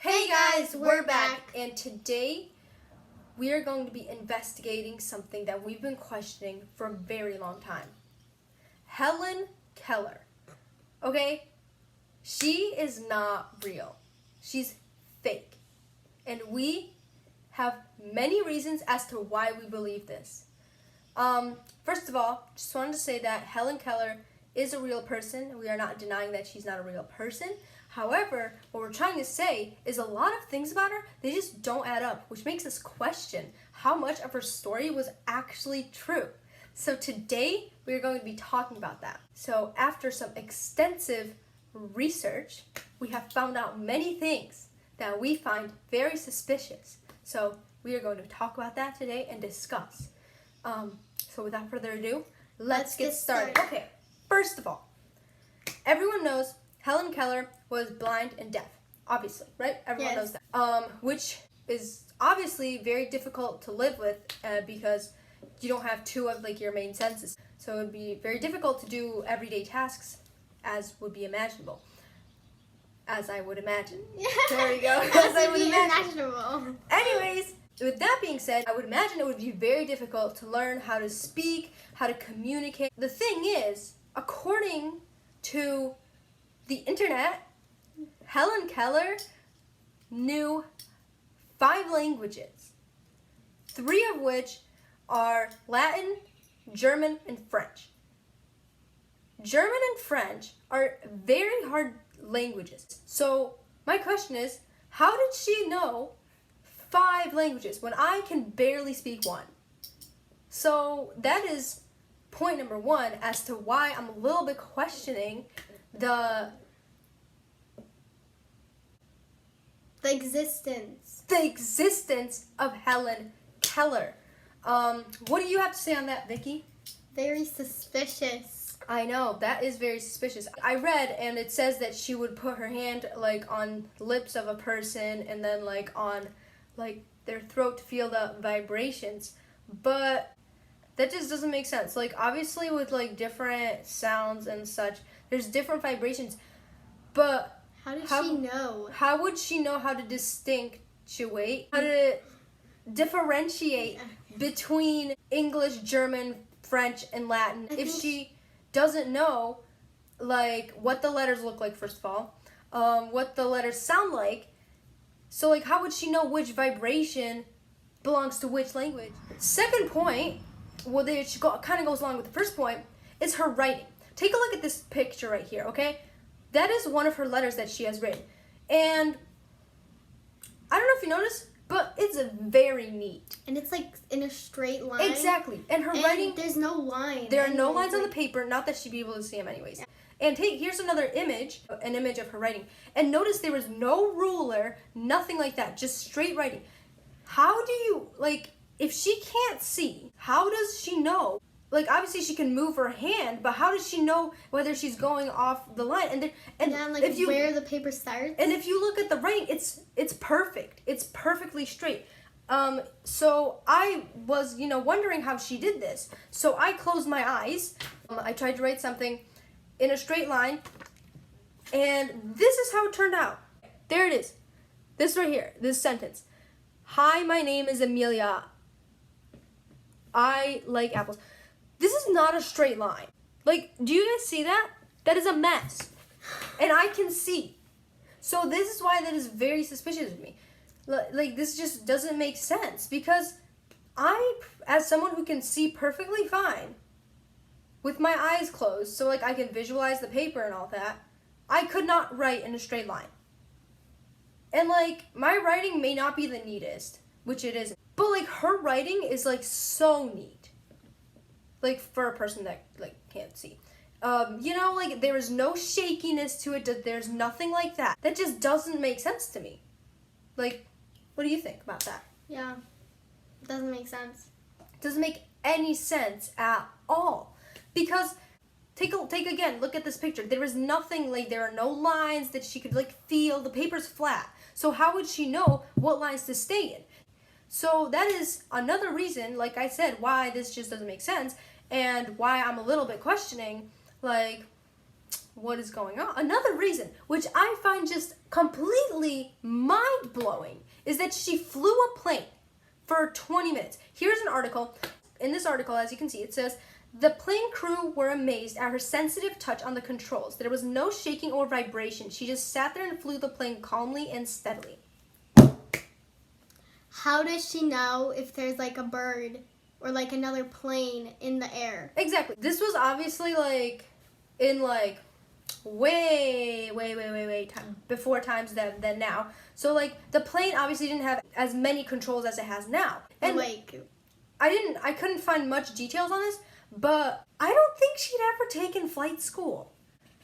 Hey guys, we're back, and today we are going to be investigating something that we've been questioning for a very long time. Helen Keller. Okay? She is not real. She's fake. And we have many reasons as to why we believe this. First of all, just wanted to say that Helen Keller is a real person. We are not denying that she's not a real person. However, what we're trying to say is a lot of things about her, they just don't add up, which makes us question how much of her story was actually true. So today, we're going to be talking about that. So after some extensive research, we have found out many things that we find very suspicious. So we are going to talk about that today and discuss. So without further ado, let's get started. Okay, first of all, everyone knows Helen Keller was blind and deaf, obviously, right? Everyone knows that. Which is obviously very difficult to live with because you don't have two of your main senses. So it would be very difficult to do everyday tasks as would be imaginable. As I would imagine. There we go. As I would imagine. Anyways, with that being said, I would imagine it would be very difficult to learn how to speak, how to communicate. The thing is, according to the internet, Helen Keller knew 5 languages, 3 of which are Latin, German, and French. German and French are very hard languages. So my question is, how did she know 5 languages when I can barely speak 1? So that is point number 1 as to why I'm a little bit questioning the existence of Helen Keller. What do you have to say on that, Vicky? Very suspicious. I know, that is very suspicious. I read, and it says that she would put her hand on the lips of a person and then on their throat to feel the vibrations, but that just doesn't make sense. Obviously with different sounds and such, there's different vibrations, but how did she know? How would she know how to how to differentiate between English, German, French, and Latin if she doesn't know what the letters look like, first of all, what the letters sound like? So how would she know which vibration belongs to which language? Second point, which kind of goes along with the first point, is her writing. Take a look at this picture right here, okay? That is one of her letters that she has written. And I don't know if you noticed, but it's very neat. And it's in a straight line. Exactly. And her writing, there's no line. There are no lines on the paper, not that she'd be able to see them anyways. Yeah. And here's another image, an image of her writing. And notice there was no ruler, nothing like that, just straight writing. How do you, if she can't see, how does she know? Obviously she can move her hand, but how does she know whether she's going off the line? Where the paper starts? And if you look at the writing, it's perfect. It's perfectly straight. So I was, wondering how she did this. So I closed my eyes. I tried to write something in a straight line, and this is how it turned out. There it is. This right here, this sentence. Hi, my name is Amelia. I like apples. This is not a straight line. Do you guys see that? That is a mess. And I can see. So this is why that is very suspicious of me. This just doesn't make sense, because I, as someone who can see perfectly fine with my eyes closed, so I can visualize the paper and all that, I could not write in a straight line. And my writing may not be the neatest, which it isn't, but her writing is so neat. For a person that can't see. There is no shakiness to it. There's nothing like that. That just doesn't make sense to me. What do you think about that? Yeah, it doesn't make sense. It doesn't make any sense at all. Because take again, look at this picture. There is nothing, there are no lines that she could feel. The paper's flat. So how would she know what lines to stay in? So that is another reason, like I said, why this just doesn't make sense, and why I'm a little bit questioning, what is going on. Another reason, which I find just completely mind-blowing, is that she flew a plane for 20 minutes. Here's an article. In this article, as you can see, it says, the plane crew were amazed at her sensitive touch on the controls. There was no shaking or vibration. She just sat there and flew the plane calmly and steadily. How does she know if there's like a bird or like another plane in the air? Exactly. This was obviously like in like way time before times than now. So like the plane obviously didn't have as many controls as it has now. And like I couldn't find much details on this, but I don't think she'd ever taken flight school.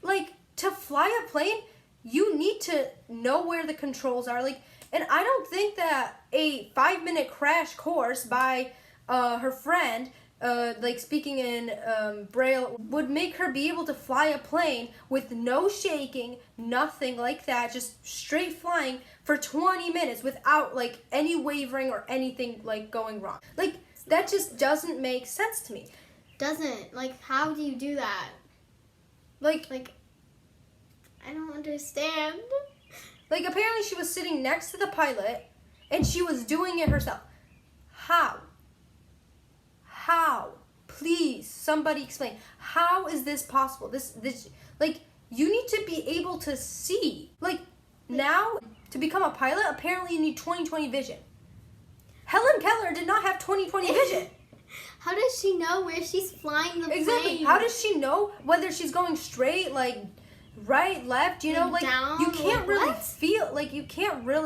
Like, to fly a plane, you need to know where the controls are. Like, and I don't think that a 5-minute crash course by her friend, like speaking in Braille, would make her be able to fly a plane with no shaking, nothing like that, just straight flying for 20 minutes without like any wavering or anything like going wrong. Like, that just doesn't make sense to me. Doesn't. Like, how do you do that? Like, I don't understand. Like, apparently she was sitting next to the pilot, and she was doing it herself. How? Please, somebody explain. How is this possible? This, like, you need to be able to see. Like, now, to become a pilot, apparently you need 20/20 vision. Helen Keller did not have 20/20 vision. How does she know where she's flying the Exactly. plane? How does she know whether she's going straight, like right, left? You know, like down, you can't like, really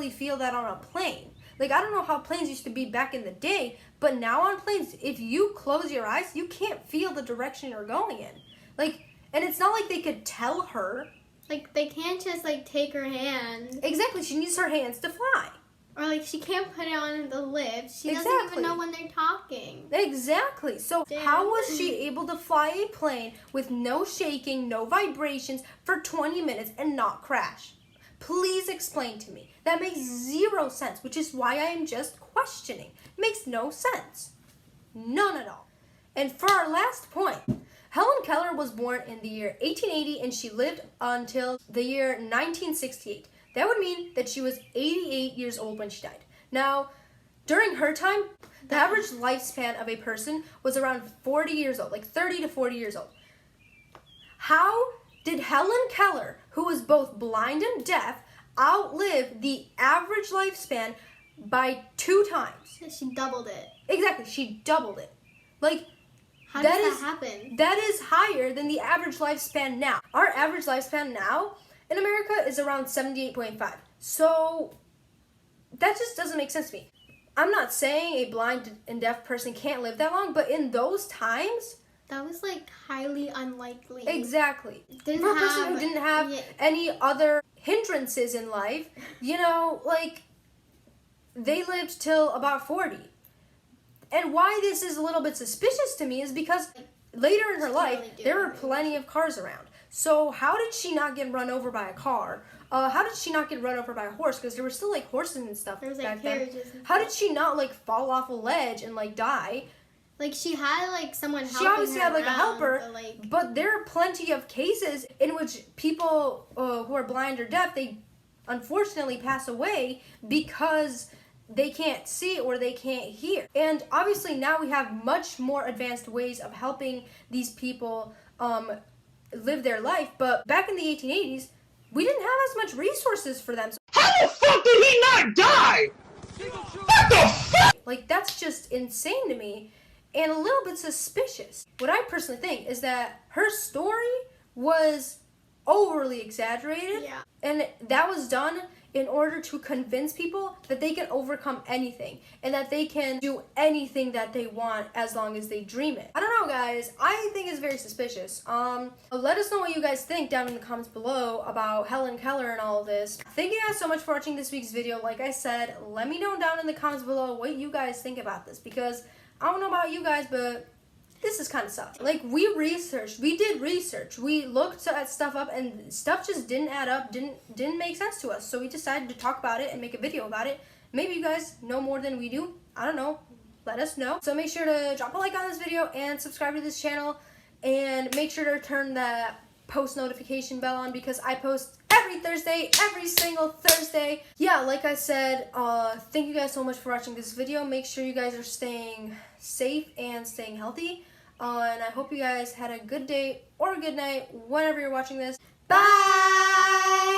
what? feel that on a plane. Like, I don't know how planes used to be back in the day, but now on planes, if you close your eyes, you can't feel the direction you're going in. Like, and it's not like they could tell her. Like, they can't just like take her hand. Exactly. She needs her hands to fly. Or like she can't put it on the lips. She doesn't Exactly. even know when they're talking. Exactly. So Damn. how was she able to fly a plane with no shaking, no vibrations for 20 minutes and not crash? Please explain to me. That makes zero sense, which is why I am just questioning. It makes no sense. None at all. And for our last point, Helen Keller was born in the year 1880 and she lived until the year 1968. That would mean that she was 88 years old when she died. Now, during her time, the average lifespan of a person was around 40 years old, like 30 to 40 years old. How did Helen Keller, who was both blind and deaf, outlive the average lifespan by 2 times? She doubled it. Exactly, she doubled it. Like, How does that happen? That is higher than the average lifespan now. Our average lifespan now in America is around 78.5. So that just doesn't make sense to me. I'm not saying a blind and deaf person can't live that long, but in those times, that was like highly unlikely. Exactly. For a person who didn't have any other hindrances in life, you know, like, they lived till about 40. And why this is a little bit suspicious to me is because later in her life, there were plenty of cars around. So how did she not get run over by a car? How did she not get run over by a horse? Because there were still like horses and stuff there was, back like, then. carriages and How did she not like fall off a ledge and like die? Like, she had like someone helping her. She obviously had like a helper, but there are plenty of cases in which people who are blind or deaf, they unfortunately pass away because they can't see or they can't hear. And obviously now we have much more advanced ways of helping these people live their life, but back in the 1880s, we didn't have as much resources for them. How the fuck did he not die? What the fuck? Like, that's just insane to me and a little bit suspicious. What I personally think is that her story was overly exaggerated, Yeah. and that was done in order to convince people that they can overcome anything and that they can do anything that they want as long as they dream it. I don't know, guys. I think it's very suspicious. Let us know what you guys think down in the comments below about Helen Keller and all of this. Thank you guys so much for watching this week's video. Like I said, let me know down in the comments below what you guys think about this, because I don't know about you guys, but this is kind of sucks. Like, we did research, we looked at stuff up, and stuff just didn't add up, didn't make sense to us. So we decided to talk about it and make a video about it. Maybe you guys know more than we do. I don't know. Let us know. So make sure to drop a like on this video and subscribe to this channel, and make sure to turn that post notification bell on because I post every Thursday, every single Thursday. Yeah, like I said, thank you guys so much for watching this video. Make sure you guys are staying safe and staying healthy. And I hope you guys had a good day or a good night whenever you're watching this. Bye!